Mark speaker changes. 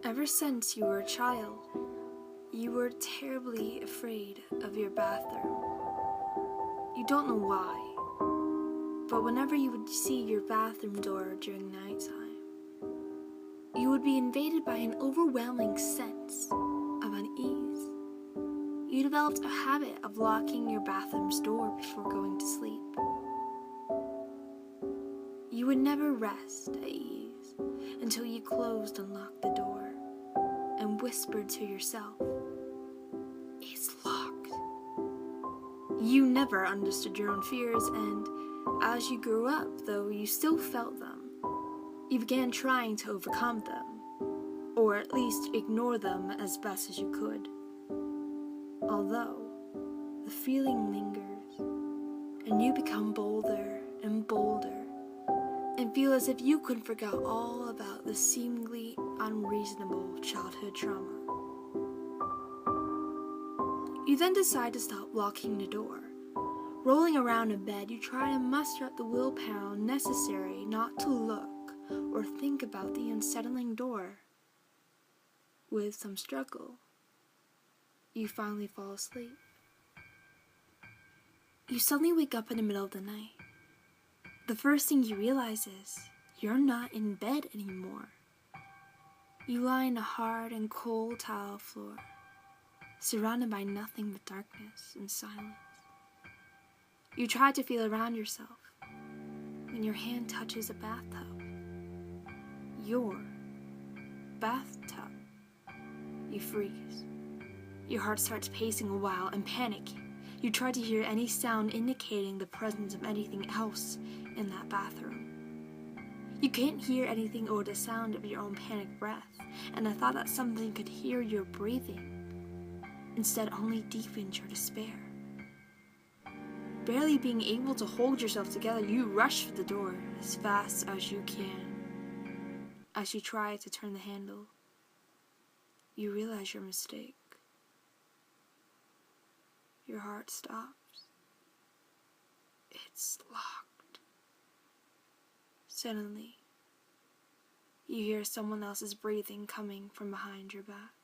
Speaker 1: Ever since you were a child, you were terribly afraid of your bathroom. You don't know why, but whenever you would see your bathroom door during nighttime, you would be invaded by an overwhelming sense of unease. You developed a habit of locking your bathroom's door before going to sleep. You would never rest at ease until you closed and locked the door and whispered to yourself, "It's locked." You never understood your own fears, and as you grew up, though you still felt them, you began trying to overcome them, or at least ignore them as best as you could. Although the feeling lingers, and you become bolder and bolder, and feel as if you could forget all about the seemingly unreasonable childhood trauma. You then decide to stop locking the door. Rolling around in bed, you try to muster up the willpower necessary not to look or think about the unsettling door. With some struggle, you finally fall asleep. You suddenly wake up in the middle of the night. The first thing you realize is you're not in bed anymore. You lie in a hard and cold tile floor, surrounded by nothing but darkness and silence. You try to feel around yourself when your hand touches a bathtub. Your bathtub. You freeze. Your heart starts pacing a while in panic. You try to hear any sound indicating the presence of anything else in that bathroom. You can't hear anything or the sound of your own panicked breath, and the thought that something could hear your breathing instead only deepened your despair. Barely being able to hold yourself together, you rush for the door as fast as you can. As you try to turn the handle, you realize your mistake. Your heart stops. It's locked. Suddenly, you hear someone else's breathing coming from behind your back.